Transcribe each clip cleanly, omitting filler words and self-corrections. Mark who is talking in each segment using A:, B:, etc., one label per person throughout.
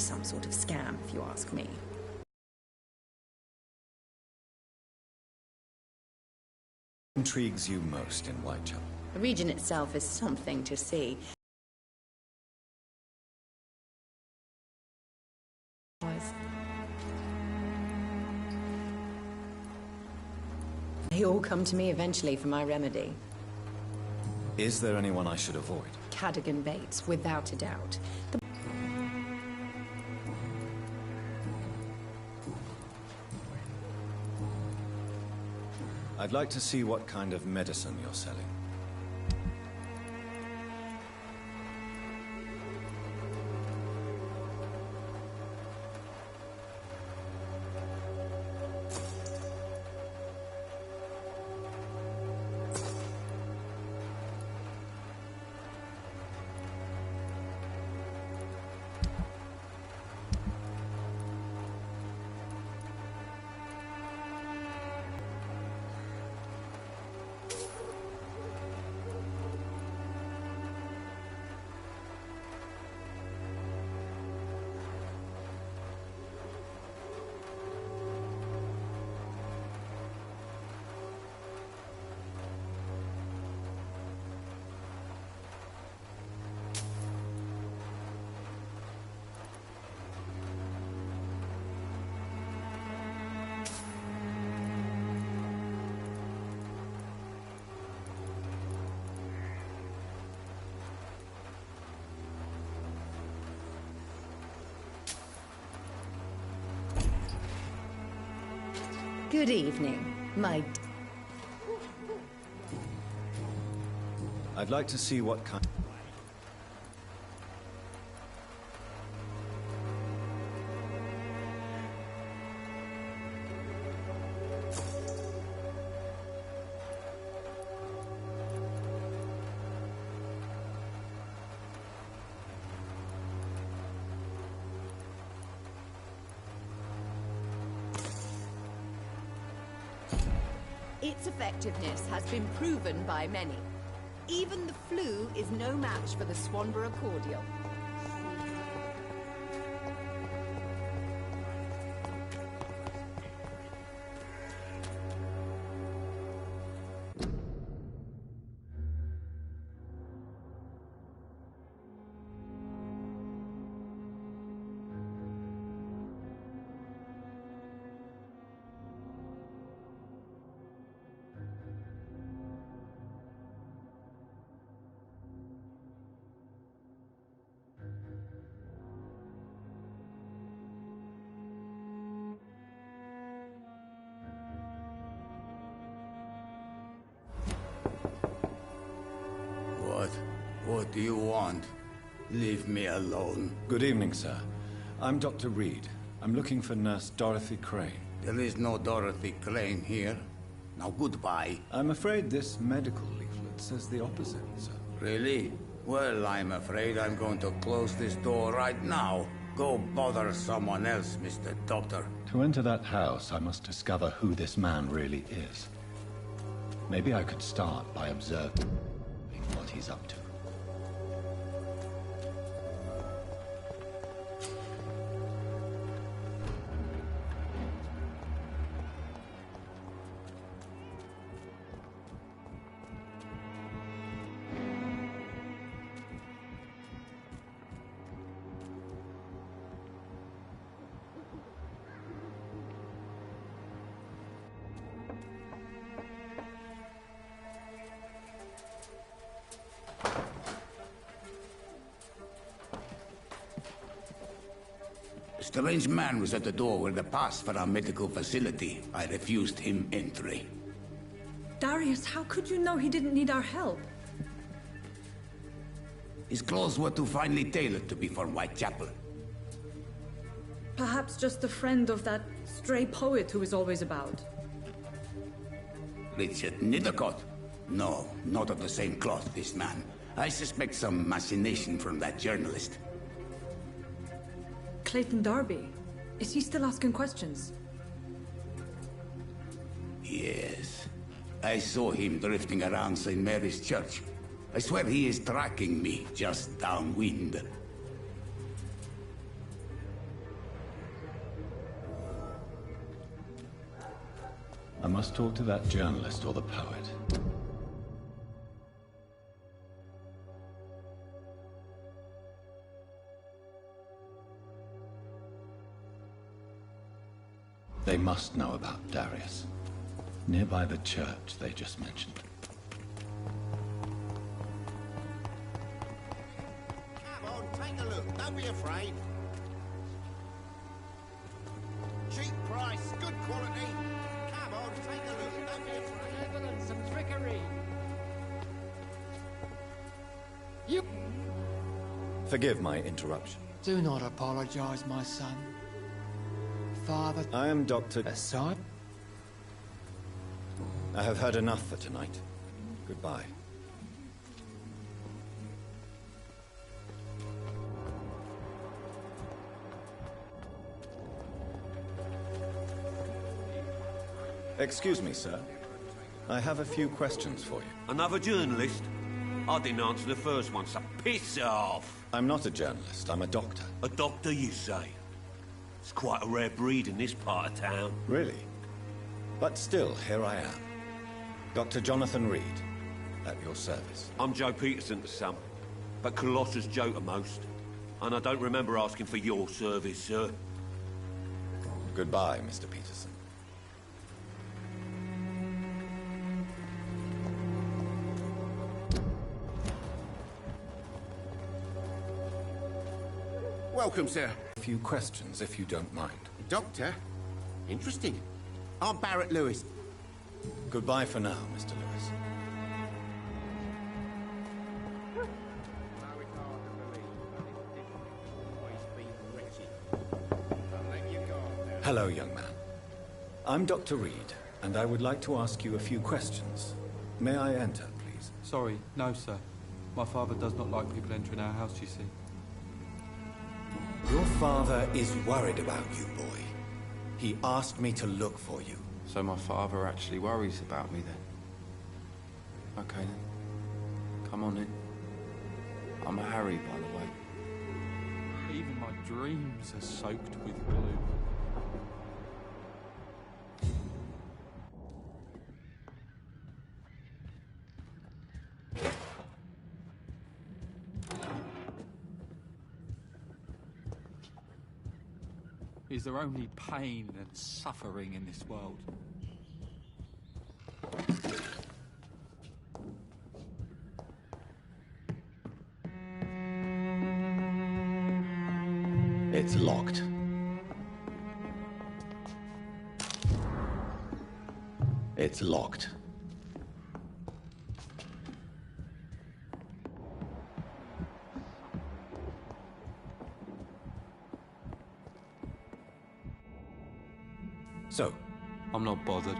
A: some sort of scam, if you ask me.
B: Intrigues you most in Whitechapel?
A: The region itself is something to see. They all come to me eventually for my remedy.
B: Is there anyone I should avoid?
A: Cadogan Bates, without a doubt.
B: I'd like to see what kind of medicine you're selling.
A: Good evening, my...
B: I'd like to see what kind...
C: Its effectiveness has been proven by many. Even the flu is no match for the Swanborough cordial.
D: What do you want? Leave me alone.
B: Good evening, sir. I'm Dr. Reed. I'm looking for Nurse Dorothy Crane.
D: There is no Dorothy Crane here. Now goodbye.
B: I'm afraid this medical leaflet says the opposite, sir.
D: Really? Well, I'm afraid I'm going to close this door right now. Go bother someone else, Mr. Doctor.
B: To enter that house, I must discover who this man really is. Maybe I could start by observing what he's up to.
D: A strange man was at the door with a pass for our medical facility. I refused him entry.
E: Darius, how could you know he didn't need our help?
D: His clothes were too finely tailored to be for Whitechapel.
E: Perhaps just a friend of that stray poet who is always about.
D: Richard Nithercott? No, not of the same cloth, this man. I suspect some machination from that journalist.
E: Clayton Darby. Is he still asking questions?
D: Yes. I saw him drifting around St. Mary's Church. I swear he is tracking me just downwind.
B: must talk to that journalist or the poet. They must know about Darius. Nearby the church they just mentioned.
F: Come on, take a look. Don't be afraid. Cheap price, good quality. Come on, take a look. Don't be afraid.
G: Evidence of trickery. You
H: Forgive my interruption.
G: do not apologize, my son. Father,
H: I am Dr.
G: aside.
H: I have heard enough for tonight. Goodbye. Excuse me, sir. I have a few questions for you.
I: Another journalist? I didn't answer the first one, so piss off!
H: I'm not a journalist, I'm a doctor.
I: A doctor, you say? It's quite a rare breed in this part of town.
H: Really? But still, here I am. Dr. Jonathan Reed, at your service.
I: I'm Joe Peterson to some, but Colossus Joe to most. And I don't remember asking for your service, sir.
H: Goodbye, Mr. Peterson.
F: Welcome, sir.
B: A few questions, if you don't mind.
F: Doctor? Interesting. I'm Barrett Lewis.
H: Goodbye for now, Mr. Lewis. Hello, young man. I'm Dr. Reed, and I would like to ask you a few questions. May I enter, please?
J: Sorry, no, sir. My father does not like people entering our house, you see.
H: Your father is worried about you, boy. He asked me to look for you.
J: So my father actually worries about me then? Okay then. Come on in. I'm a Harry, by the way. Even my dreams are soaked with glue. Is there only pain and suffering in this world?
B: It's locked. It's locked.
H: So,
J: I'm not bothered.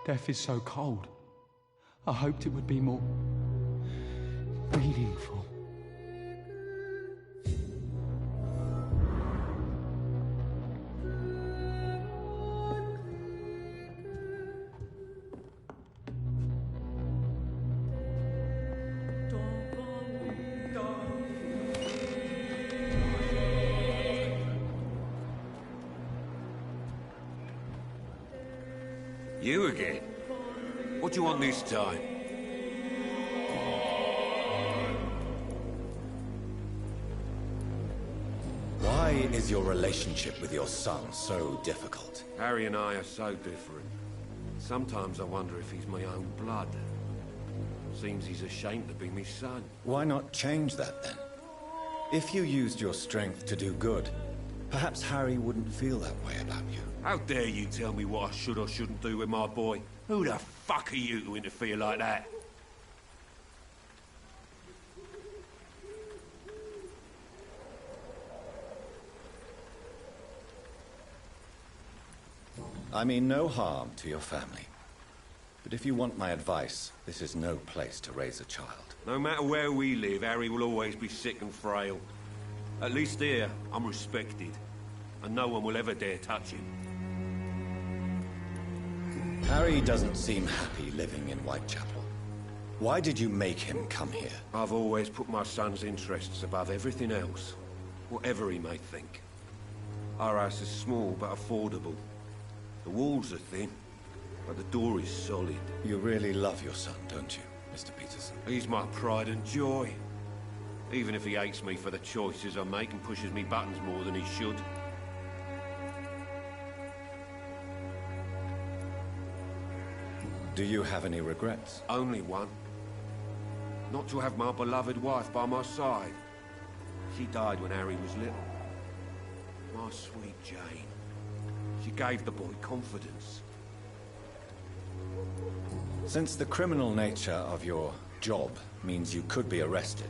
J: Death is so cold. I hoped it would be more meaningful.
I: You again? What do you want this time?
H: why is your relationship with your son so difficult?
I: Harry and I are so different. Sometimes I wonder if he's my own blood. Seems he's ashamed to be my son.
H: Why not change that then? If you used your strength to do good, perhaps Harry wouldn't feel that way about you.
I: How dare you tell me what I should or shouldn't do with my boy? Who the fuck are you to interfere like that?
H: I mean no harm to your family. But if you want my advice, this is no place to raise a child.
I: No matter where we live, Harry will always be sick and frail. At least here, I'm respected. And no one will ever dare touch him.
H: Harry doesn't seem happy living in Whitechapel. Why did you make him come here?
I: I've always put my son's interests above everything else. Whatever he may think. Our house is small but affordable. The walls are thin, but the door is solid.
H: You really love your son, don't you, Mr. Peterson?
I: He's my pride and joy. Even if he hates me for the choices I make and pushes me buttons more than he should.
H: Do you have any regrets?
I: Only one. Not to have my beloved wife by my side. She died when Harry was little. My sweet Jane. She gave the boy confidence.
H: Since the criminal nature of your job means you could be arrested,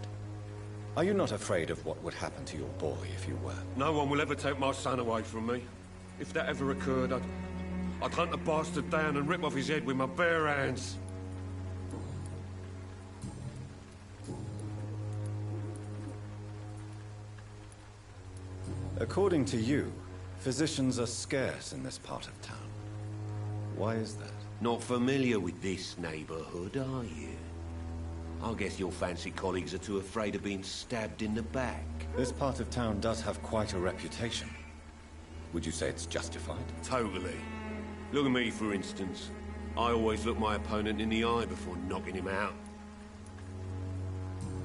H: are you not afraid of what would happen to your boy if you were?
I: No one will ever take my son away from me. If that ever occurred, I'd hunt the bastard down and rip off his head with my bare hands.
H: According to you, physicians are scarce in this part of town. Why is that?
I: Not familiar with this neighborhood, are you? I guess your fancy colleagues are too afraid of being stabbed in the back.
H: This part of town does have quite a reputation. Would you say it's justified?
I: Totally. Look at me, for instance. I always look my opponent in the eye before knocking him out.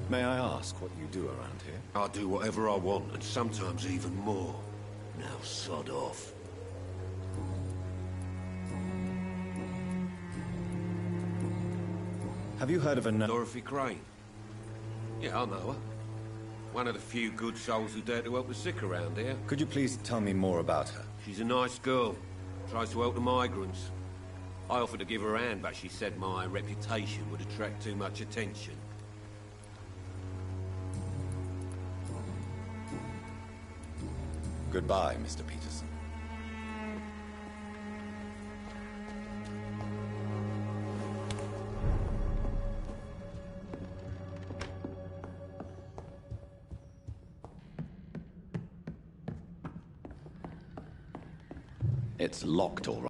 H: May I ask what you do around here?
I: I do whatever I want, and sometimes even more. Now sod off.
H: Have you heard of a
I: Dorothy Crane? Yeah, I know her. One of the few good souls who dare to help the sick around here.
H: Could you please tell me more about her?
I: She's a nice girl. Tries to help the migrants. I offered to give her a hand, but she said my reputation would attract too much attention.
H: Goodbye, Mr. Peterson. It's locked, all right.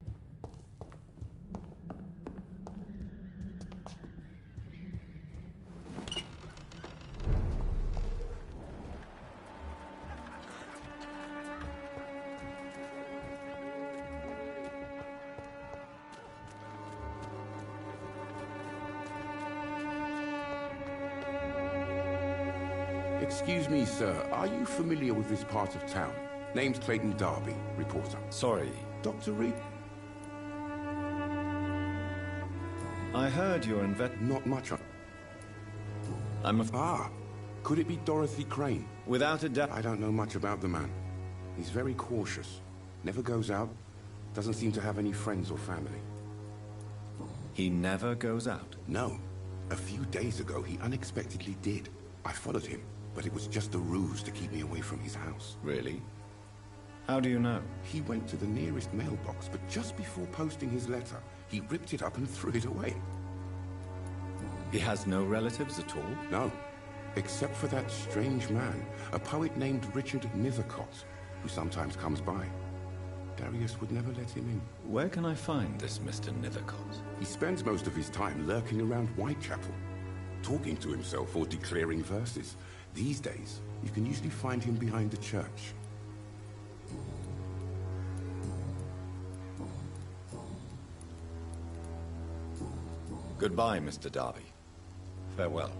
K: Excuse me, sir. Are you familiar with this part of town? Name's Clayton Darby, reporter.
H: Sorry.
K: Dr. Reed?
H: I heard you're
K: Not much on...
H: Ah,
K: could it be Dorothy Crane?
H: without a doubt.
K: I don't know much about the man. He's very cautious. Never goes out. Doesn't seem to have any friends or family.
H: He never goes out.
K: No. A few days ago, he unexpectedly did. I followed him, but it was just a ruse to keep me away from his house.
H: Really? How do you know?
K: He went to the nearest mailbox, but just before posting his letter, he ripped it up and threw it away.
H: He has no relatives at all?
K: No, except for that strange man, a poet named Richard Nethercott, who sometimes comes by. Darius would never let him in.
H: Where can I find this Mr. Nethercott?
K: He spends most of his time lurking around Whitechapel, talking to himself or declaring verses. These days, you can usually find him behind the church.
H: Goodbye, Mr. Darby. Farewell.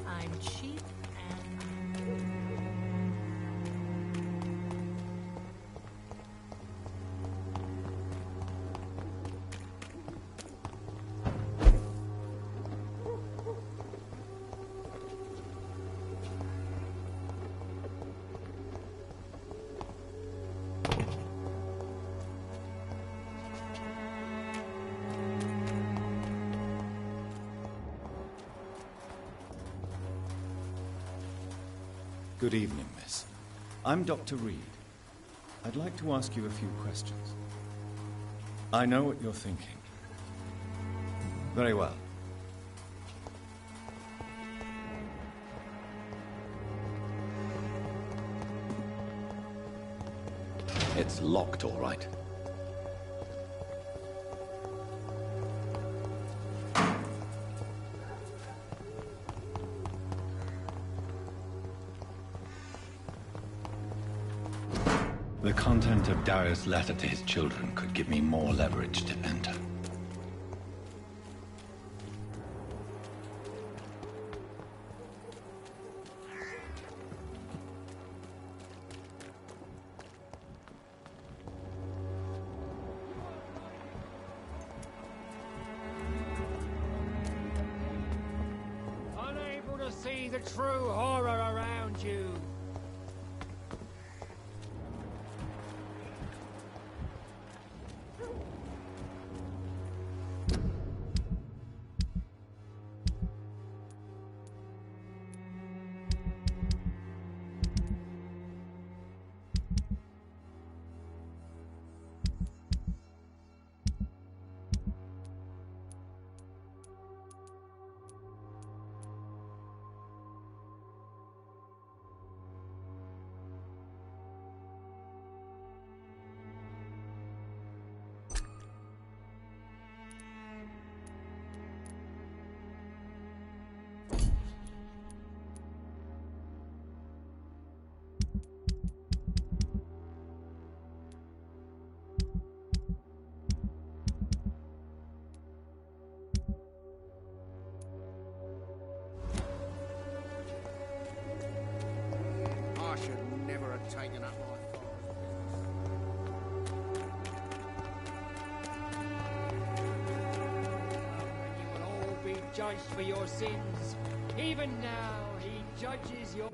L: I'm cheap and...
H: Good evening, miss. I'm Dr. Reed. I'd like to ask you a few questions. I know what you're thinking. Very well.
B: It's locked, all right. The content of Darius' letter to his children could give me more leverage to enter.
M: Unable to see the true horror around you.
F: I should never have taken up my
M: And you will all be judged for your sins. Even now, he judges your...